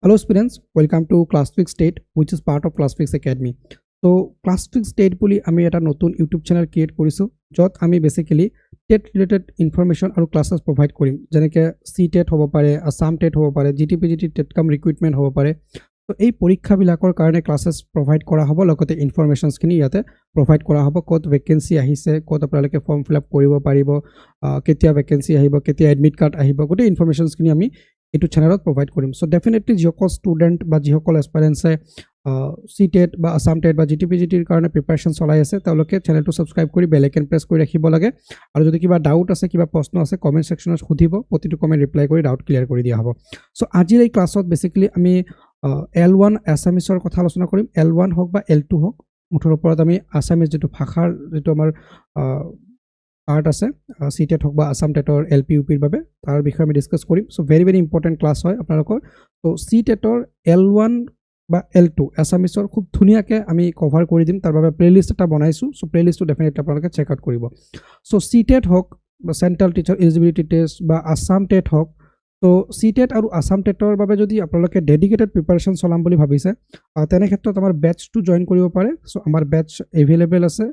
Hello students, welcome to ClassFix State, which is part of ClassFix Academy. So ClassFix State বুলি আমি এটা নতুন YouTube channel create কৰিছো যত আমি বেসিক্যালি টেট ৰিলেটেড ইনফৰমেশন আৰু ক্লাसेस প্ৰভাইড কৰিম যেনেকৈ সি টেট হ'ব পাৰে আসাম টেট হ'ব পাৰে জিটিপিজিটি টেট কাম ৰিক্ৰুটমেন্ট হ'ব পাৰে তো এই পৰীক্ষাবিলাকৰ কাৰণে ক্লাसेस প্ৰভাইড কৰা হ'ব লগতে ইনফৰমেশনছখিনি ইয়াতে প্ৰভাইড কৰা হ'ব কত ভেকেন্সি আহিছে কত আপোনালোকে ফৰ্ম ফিল আপ কৰিব পাৰিব কেতিয়া ভেকেন্সি আহিব কেতিয়া এডমিট কাৰ্ড আহিব গোটেই ইনফৰমেশনছখিনি আমি এইটো চেনেলত প্ৰভাইড কৰিম সো ডেফিনেটলি যিসকল ষ্টুডেন্ট বা যিসকল এসপাইৰেন্সে সি টেট বা আসাম টেট বা জিটিপিজিটিৰ কাৰণে প্ৰিপাৰেচন চলাই আছে তেওঁলোকে চেনেলটো সাবস্ক্ৰাইব কৰি বেল আইকন প্ৰেছ কৰি ৰাখিব লাগে আৰু যদি কিবা ডাউট আছে কিবা প্ৰশ্ন আছে কমেন্ট সেকশনত সুধিব প্ৰতিটো কমেন্ট ৰিপ্লাই কৰি ডাউট ক্লিয়াৰ কৰি দিয়া হ'ব সো আজিৰ এই ক্লাছত বেসিক্যালি আমি L1 আসামিছৰ কথা আলোচনা কৰিম L1 হক বা L2 হক মুঠৰ ওপৰত আমি আসামিজ যেটো ভাষাৰ যেটো আমাৰ পাৰ্ট আছে সি টেট হক বা আসাম টেটৰ এলপি ইউপিৰ বাবে তাৰ বিষয়ে আমি ডিসকাস কৰিম সো ভেৰি ইম্পৰ্টেন্ট ক্লাস হয় আপোনালোকৰ তো সি টেটৰ L1 বা L2 আসামিছৰ খুব ধুনিয়াকে আমি কভাৰ কৰি দিম তাৰ বাবে প্লেলিষ্ট এটা বনাইছো সো প্লেলিষ্টটো ডেফিনেটলি আপোনালোকে চেক আউট কৰিব সো সি টেট হক বা সেন্ট্ৰাল টিচাৰ এলিজিবিলিটি টেষ্ট বা আসাম টেট হক তো সি টেট আৰু আসাম টেটৰ বাবে যদি আপোনালোকে ডেডিকেটেড প্ৰিপাৰেচন চলাম বুলি ভাবিছে তেনে ক্ষেত্ৰত আমাৰ বেচটো জয়েন কৰিব পাৰে সো আমাৰ বেচ এভেইলেবল আছে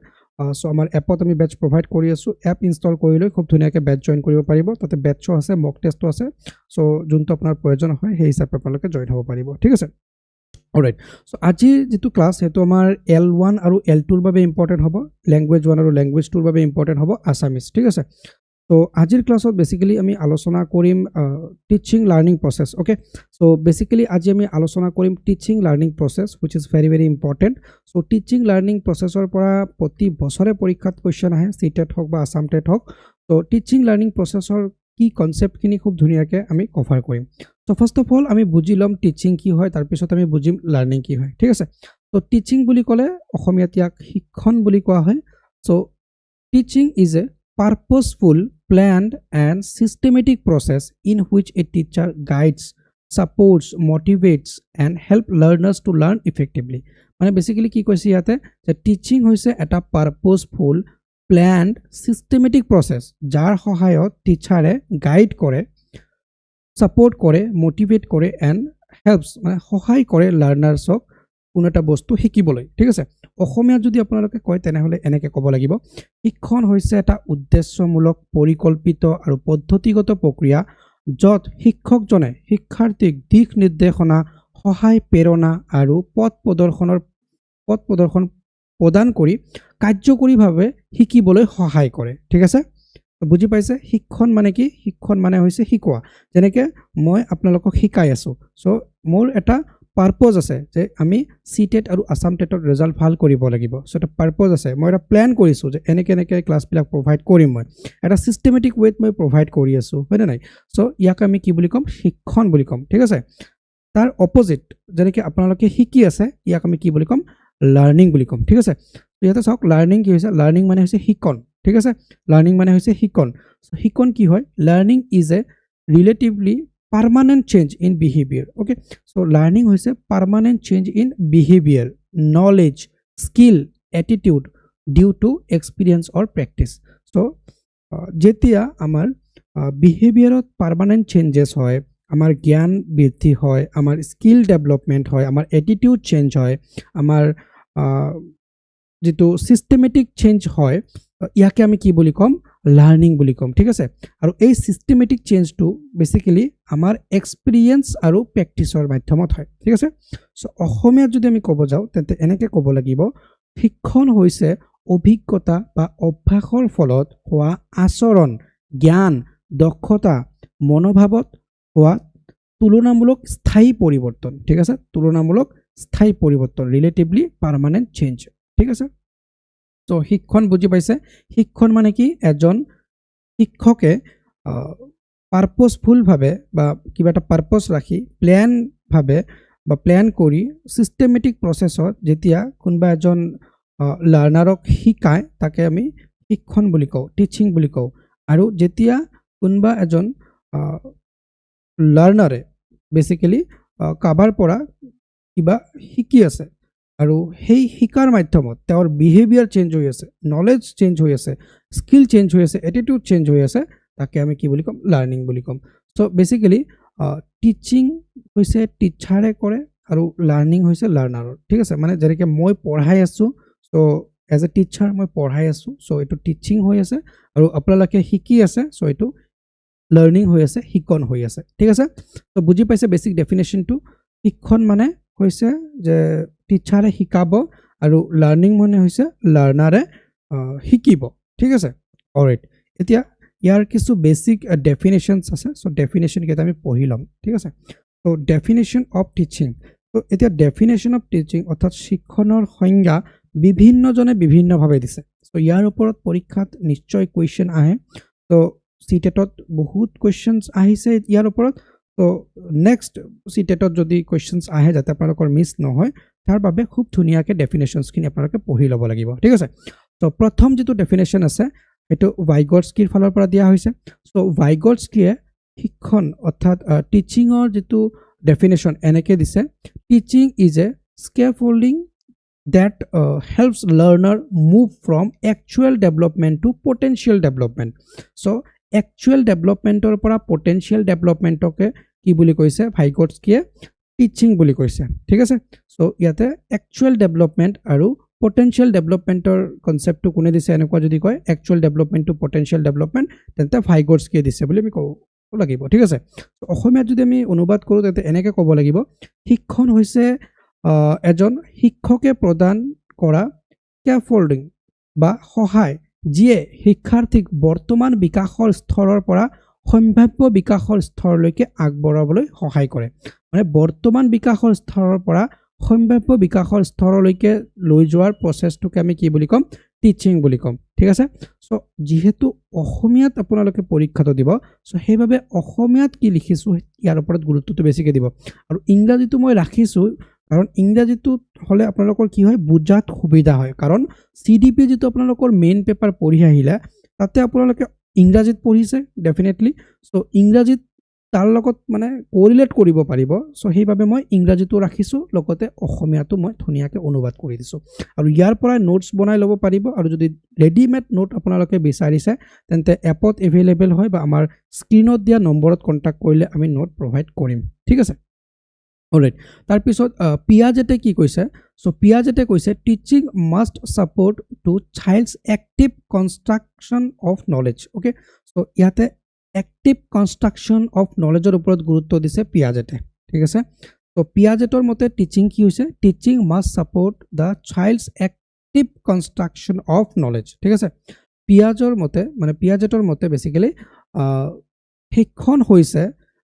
সো আমাৰ এপত আমি বেচ প্ৰভাইড কৰি আছো এপ ইনষ্টল কৰি লৈ খুব ধুনিয়াকে বেচ জয়েন কৰিব পাৰিব তাতে বেচও আছে মক টেষ্টও আছে সো যোনটো আপোনাৰ প্ৰয়োজন হয় সেই হিচাপে আপোনালোকে জয়েন হ'ব পাৰিব ঠিক আছে অলৰাইট সো আজি যেটো ক্লাস হেতু আমাৰ L1 আৰু L2 ৰ বাবে ইম্পৰ্টেন্ট হ'ব ল্যাঙ্গুৱেজ 1 আৰু ল্যাঙ্গুৱেজ 2 ৰ বাবে ইম্পৰ্টেন্ট হ'ব আসামিজ ঠিক আছে তো আজিৰ ক্লাছত বেসিক্যালি আমি আলোচনা কৰিম teaching learning process okay so basically আজি আমি আলোচনা কৰিম teaching learning process which is very important so teaching learning প্ৰসেসৰ পৰা প্ৰতি বছৰে পৰীক্ষাত কোৱেশ্চন আহে সি টেট হক বা আসাম টেট হক তো টিচিং লার্নিং প্ৰসেসৰ কি কনসেপ্ট খিনি খুব ধুনিয়াকে আমি কভাৰ কৰিম সো ফাৰ্স্ট অফ অল আমি বুজি লম টিচিং কি হয় তাৰ পিছত আমি বুজিম লার্নিং কি হয় ঠিক আছে তো টিচিং বুলি ক'লে অসমীয়াত ইয়াক শিক্ষণ বুলি কোৱা হয় so teaching is A purposeful, planned and systematic process in which a teacher guides, supports, motivates and help learners to learn effectively. মানে বেসিক্যালি কি কৈছে ইয়াতে যে টিচিং হৈছে এটা purposeful, planned, systematic process যাৰ সহায়ত টিচাৰে গাইড কৰে, সাপোৰ্ট কৰে, মোটিভেট কৰে and helps মানে সহায় কৰে লার্নার্সক কোনো এটা বস্তু শিকিবলৈ ঠিক আছে অসমীয়া যদি আপোনালোকে কয় তেনেহলে এনেকে ক'ব লাগিব শিক্ষণ হৈছে এটা উদ্দেশ্যমূলক পৰিকল্পিত আৰু পদ্ধতিগত প্ৰক্ৰিয়া যত শিক্ষকজনে শিক্ষাৰ্থীক দিশ নিৰ্দেশনা সহায় প্ৰেৰণা আৰু পথ প্ৰদৰ্শন প্ৰদান কৰি কাৰ্যকৰীভাৱে শিকিবলৈ সহায় কৰে ঠিক আছে বুজি পাইছে শিক্ষণ মানে কি শিক্ষণ মানে হৈছে শিকোৱা যেনেকৈ মই আপোনালোকক শিকাই আছো সো মোৰ এটা পাৰপোজ আছে যে আমি সি টেট আৰু আসাম টেটৰ ৰিজাল্ট ভাল কৰিব লাগিব সো এটা পাৰপোজ আছে মই এটা প্ল্যান কৰিছো যে এনেকে ক্লাছবিলাক প্ৰভাইড কৰিম মই এটা সিস্টেমেটিক ওয়েত মই প্ৰভাইড কৰি আছো হয় না নাই সো ইয়াক আমি কি বুলি কম শিক্ষণ বুলি কম ঠিক আছে তাৰ অপোজিট যেনেকৈ আপোনালোকে শিকি আছে ইয়াক আমি কি বুলি কম লার্নিং বুলি কম ঠিক আছে তো ইয়াতে চাওক লার্নিং কি হৈছে লার্নিং মানে হৈছে শিক্ষণ ঠিক আছে লার্নিং মানে হৈছে শিক্ষণ সো শিক্ষণ কি হয় learning is a relatively permanent change in behavior okay so learning hoise permanent change in behavior knowledge skill attitude due to experience or practice so jetia amar behavior permanent changes hoy amar gyan bridhi hoy amar skill development hoy amar attitude change hoy amar যেটো systematic change হয় ইয়াকে আমি কি বুলি কম learning বুলি কম ঠিক আছে আৰু এই সিস্টেমেটিক চেঞ্জটো বেসিক্যালি আমাৰ এক্সপেৰিয়েন্স আৰু প্ৰ্যাকটিছৰ মাধ্যমত হয় ঠিক আছে সো অসমীয়াত যদি আমি ক'ব যাও তেন্তে এনেকে ক'ব লাগিব শিক্ষণ হৈছে অভিজ্ঞতা বা অভ্যাসৰ ফলত হোৱা আচৰণ জ্ঞান দক্ষতা মনোভাৱত হোৱা তুলনামূলক স্থায়ী পৰিৱৰ্তন ঠিক আছে তুলনামূলক স্থায়ী পৰিৱৰ্তন ৰিলেটিভলি পার্মানেন্ট চেঞ্জ ঠিক আছে তো শিক্ষণ বুজি পাইছে শিক্ষণ মানে কি এজন শিক্ষকে পারপোজফুল ভাবে বা কিবা এটা পারপোজ ৰাখি প্ল্যান ভাবে বা প্ল্যান কৰি সিস্টেমেটিক প্ৰসেছত যেতিয়া কোনবা এজন লাৰ্নাৰক শিকায় তাকে আমি শিক্ষণ বুলি কওঁ টিচিং বুলি কওঁ আৰু যেতিয়া কোনবা এজন লাৰ্নাৰে বেসিক্যালি কাবাৰ পৰা কিবা শিকি আছে আৰু সেই শিকাৰ মাধ্যমত তেওঁৰ বিহেভিয়াৰ চেঞ্জ হৈ আছে নলেজ চেঞ্জ হৈ আছে স্কিল চেঞ্জ হৈ আছে এটিটিউড চেঞ্জ হৈ আছে তাকে আমি কি বুলি কম লার্নিং বুলি কম সো বেসিক্যালি টিচিং হৈছে টিচাৰে কৰে আৰু লাৰ্নিং হৈছে লাৰ্ণাৰৰ ঠিক আছে মানে যেনেকৈ মই পঢ়াই আছোঁ চ' এজ এ টিচাৰ মই পঢ়াই আছোঁ চ' এইটো টিচিং হৈ আছে আৰু আপোনালোকে শিকি আছে চ' এইটো লাৰ্নিং হৈ আছে শিকন হৈ আছে ঠিক আছে ত' বুজি পাইছে বেছিক ডেফিনেশ্যনটো শিক্ষণ মানে হৈছে যে টিচাৰে শিকাব আৰু লাৰ্নিং মানে হৈছে লাৰ্ণাৰে শিকিব ঠিক আছে অলৰাইট এতিয়া ইয়াৰ কিছু বেছিক ডেফিনেশ্যনছ আছে চ' ডেফিনেশ্যনকেইটা আমি পঢ়ি ল'ম ঠিক আছে ত' ডেফিনেশ্যন অফ টিচিং ত' এতিয়া ডেফিনেশ্যন অফ টিচিং অৰ্থাৎ শিক্ষণৰ সংজ্ঞা বিভিন্নজনে বিভিন্নভাৱে দিছে চ' ইয়াৰ ওপৰত পৰীক্ষাত নিশ্চয় কুৱেশ্যন আহে ত' চিটেটত বহুত কুৱেশ্যনছ আহিছে ইয়াৰ ওপৰত ত' নেক্সট চিটেটত যদি কুৱেশ্যনছ আহে যাতে আপোনালোকৰ মিছ নহয় তাৰ বাবে খুব ধুনীয়াকৈ ডেফিনেশ্যনছখিনি আপোনালোকে পঢ়ি ল'ব লাগিব ঠিক আছে ত' প্ৰথম যিটো ডেফিনেশ্যন আছে এইটো ভাইগটস্কিৰ ফালৰ পৰা দিয়া হৈছে চ' ভাইগটস্কিয়ে শিক্ষণ অৰ্থাৎ টিচিঙৰ যিটো ডেফিনেশ্যন এনেকৈ দিছে teaching is a scaffolding that helps learner move from actual development to potential development so actual development or para potential development oke ki boli koise Vygotsky teaching boli koise thik ase so yate actual development aru potential development or concept to kune dise enekwa jodi koy actual development to potential development tente Vygotsky dise boli mi ko লাগিব ঠিক আছে অসমীয়াত যদি আমি অনুবাদ কৰোঁ তেন্তে এনেকৈ ক'ব লাগিব শিক্ষণ হৈছে এজন শিক্ষকে প্ৰদান কৰা স্কেফোল্ডিং বা সহায় যিয়ে শিক্ষাৰ্থীক বৰ্তমান বিকাশৰ স্তৰৰ পৰা সম্ভাৱ্য বিকাশৰ স্তৰলৈকে আগবঢ়াবলৈ সহায় কৰে মানে বৰ্তমান বিকাশৰ স্তৰৰ পৰা সম্ভাৱ্য বিকাশৰ স্তৰলৈকে লৈ যোৱাৰ প্ৰচেছটোকে আমি কি বুলি ক'ম টিচিং বুলি ক'ম ঠিক আছে চ' যিহেতু অসমীয়াত আপোনালোকে পৰীক্ষাটো দিব চ' সেইবাবে অসমীয়াত কি লিখিছোঁ ইয়াৰ ওপৰত গুৰুত্বটো বেছিকৈ দিব আৰু ইংৰাজীটো মই ৰাখিছোঁ কাৰণ ইংৰাজীটো হ'লে আপোনালোকৰ কি হয় বুজাত সুবিধা হয় কাৰণ CDP যিটো আপোনালোকৰ মেইন পেপাৰ পঢ়ি আহিলে তাতে আপোনালোকে ইংৰাজীত পঢ়িছে ডেফিনেটলি চ' ইংৰাজীত তাৰ লগত মানে কোৰিলেট কৰিব পাৰিব চ' সেইবাবে মই ইংৰাজীটো ৰাখিছোঁ লগতে অসমীয়াটো মই ধুনীয়াকৈ অনুবাদ কৰি দিছোঁ আৰু ইয়াৰ পৰাই নোটছ বনাই ল'ব পাৰিব আৰু যদি ৰেডিমেড নোট আপোনালোকে বিচাৰিছে তেন্তে এপত এভেইলেবল হয় বা আমাৰ স্ক্ৰীনত দিয়া নম্বৰত কণ্টেক্ট কৰিলে আমি নোট প্ৰভাইড কৰিম ঠিক আছে অলৰাইট তাৰপিছত পিয়াজেটে কি কৈছে চ' পিয়াজেটে কৈছে teaching must support to child's active construction of knowledge okay so' ইয়াতে এক্টিভ কনষ্ট্ৰাকশ্যন অফ নলেজৰ ওপৰত গুৰুত্ব দিছে পিয়াজেটে ঠিক আছে চ' পিয়াজেটৰ মতে টিচিং কি হৈছে teaching must support the child's active construction of knowledge ঠিক আছে পিয়াজেটৰ মতে বেছিকেলি শিক্ষণ হৈছে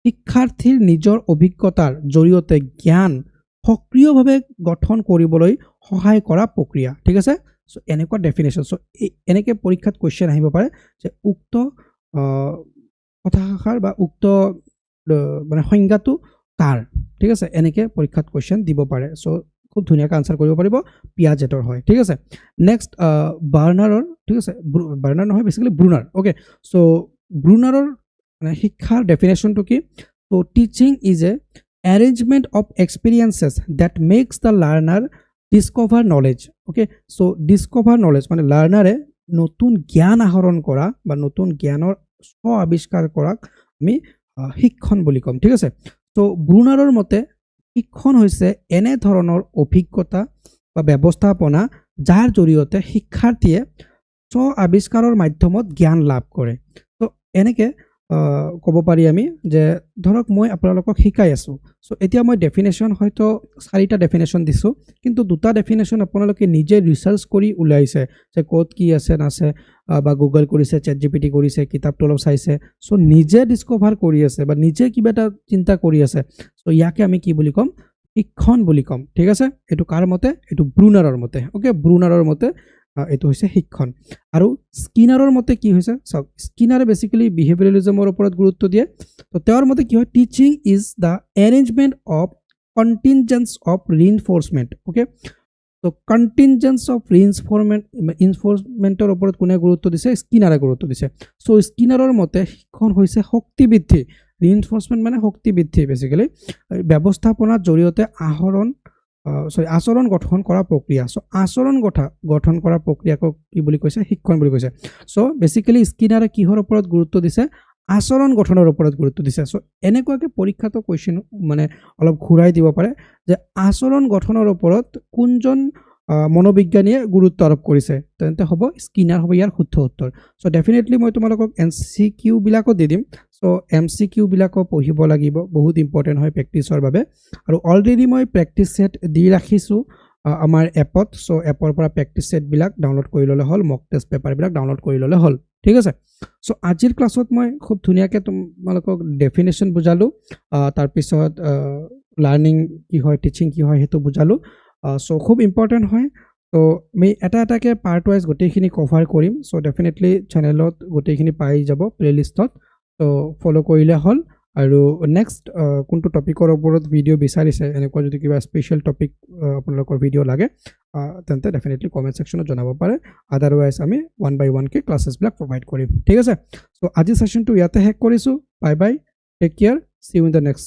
শিক্ষাৰ্থীৰ নিজৰ অভিজ্ঞতাৰ জৰিয়তে জ্ঞান সক্ৰিয়ভাৱে গঠন কৰিবলৈ সহায় কৰা প্ৰক্ৰিয়া ঠিক আছে চ' এনেকুৱা ডেফিনেশ্যন চ' এনেকৈ পৰীক্ষাত কুৱেশ্যন আহিব পাৰে যে উক্ত কথাষাৰ বা উক্ত মানে সংজ্ঞাটো কাৰ ঠিক আছে এনেকৈ পৰীক্ষাত কুৱেশ্যন দিব পাৰে চ' খুব ধুনীয়াকৈ আনচাৰ কৰিব পাৰিব পিয়াজেটৰ হয় ঠিক আছে নেক্সট বাৰ্নাৰৰ ঠিক আছে বাৰ্নাৰ নহয় বেছিকেলি ব্ৰুনাৰ অ'কে চ' ব্ৰুনাৰৰ মানে শিক্ষাৰ ডেফিনেশ্যনটো কি so' teaching is a arrangement of experiences that makes the learner discover knowledge okay so' discover knowledge মানে লাৰ্ণাৰে নতুন জ্ঞান আহৰণ কৰা বা নতুন জ্ঞানৰ স্ব আৱিষ্কাৰ কৰাক আমি শিক্ষণ বুলি ক'ম ঠিক আছে ত' ব্ৰুনাৰৰ মতে শিক্ষণ হৈছে এনে ধৰণৰ অভিজ্ঞতা বা ব্যৱস্থাপনা যাৰ জৰিয়তে শিক্ষাৰ্থীয়ে স্ব আৱিষ্কাৰৰ মাধ্যমত জ্ঞান লাভ কৰে ত' এনেকৈ ক'ব পাৰি আমি যে ধৰক মই আপোনালোকক শিকাই আছোঁ চ' এতিয়া মই ডেফিনেশ্যন হয়তো 4টা ডেফিনেশ্যন দিছোঁ কিন্তু 2টা ডেফিনেশ্যন আপোনালোকে নিজে ৰিচাৰ্চ কৰি ওলাইছে যে ক'ত কি আছে নাছে বা গুগল কৰিছে ChatGPT কৰিছে কিতাপটো অলপ চাইছে চ' নিজে ডিস্কভাৰ কৰি আছে বা নিজে কিবা এটা চিন্তা কৰি আছে চ' ইয়াকে আমি কি বুলি ক'ম শিক্ষণ বুলি ক'ম ঠিক আছে এইটো কাৰ মতে এইটো ব্ৰুনাৰৰ মতে অ'কে ব্ৰুনাৰৰ মতে এইটো হৈছে শিক্ষণ আৰু স্কিনাৰৰ মতে কি হৈছে চাওক স্কিনাৰে বেছিকেলি বিহেভিয়ৰেলিজমৰ ওপৰত গুৰুত্ব দিয়ে তো তেওঁৰ মতে কি হয় teaching is the arrangement of contingencies of reinforcement okay তো কণ্টিনজেন্স অফ ৰিইনফৰ্চমেণ্টৰ ওপৰত কোনে গুৰুত্ব দিছে স্কিনাৰে গুৰুত্ব দিছে চ' স্কিনাৰৰ মতে শিক্ষণ হৈছে শক্তি বৃদ্ধি ৰিইনফৰ্চমেণ্ট মানে শক্তি বৃদ্ধি বেছিকেলি ব্যৱস্থাপনাৰ জৰিয়তে আচৰণ গঠন কৰা প্ৰক্ৰিয়া চ' আচৰণ গঠন কৰা প্ৰক্ৰিয়াক কি বুলি কৈছে শিক্ষণ বুলি কৈছে চ' বেছিকেলি স্কিনাৰে কিহৰ ওপৰত গুৰুত্ব দিছে আচৰণ গঠনৰ ওপৰত গুৰুত্ব দিছে চ' এনেকুৱাকৈ পৰীক্ষাটো কুৱেশ্যন মানে অলপ ঘূৰাই দিব পাৰে যে আচৰণ গঠনৰ ওপৰত কোনজন মনোবিজ্ঞানীয়ে গুৰুত্ব আৰোপ কৰিছে তেন্তে হ'ব স্কিনাৰ হ'ব ইয়াৰ শুদ্ধ উত্তৰ চ' ডেফিনেটলি মই তোমালোকক MCQ বিলাকো দি দিম চ' MCQ বিলাকো পঢ়িব লাগিব বহুত ইম্পৰ্টেণ্ট হয় প্ৰেক্টিছৰ বাবে আৰু অলৰেডি মই প্ৰেক্টিছ ছেট দি ৰাখিছোঁ আমাৰ এপত চ' এপৰ পৰা প্ৰেক্টিছ ছেটবিলাক ডাউনলোড কৰি ল'লে হ'ল মক টেষ্ট পেপাৰবিলাক ডাউনলোড কৰি ল'লে হ'ল ঠিক আছে চ' আজিৰ ক্লাছত মই খুব ধুনীয়াকৈ তোমালোকক ডেফিনেশ্যন বুজালোঁ তাৰপিছত লাৰ্ণিং কি হয় টিচিং কি হয় সেইটো বুজালোঁ চ' খুব ইম্পৰ্টেণ্ট হয় ত' আমি এটা এটাকৈ পাৰ্ট ৱাইজ গোটেইখিনি কভাৰ কৰিম চ' ডেফিনেটলি চেনেলত গোটেইখিনি পাই যাব প্লে'লিষ্টত ত' ফ'ল' কৰিলে হ'ল আৰু নেক্সট কোনটো টপিকৰ ওপৰত ভিডিঅ' বিচাৰিছে এনেকুৱা যদি কিবা স্পেচিয়েল টপিক আপোনালোকৰ ভিডিঅ' লাগে তেন্তে ডেফিনেটলি কমেণ্ট ছেকশ্যনত জনাব পাৰে আদাৰৱাইজ আমি 1 by 1কৈ ক্লাছেছবিলাক প্ৰভাইড কৰিম ঠিক আছে চ' আজি ছেশ্যনটো ইয়াতে শেষ কৰিছোঁ bye bye take care see you in the next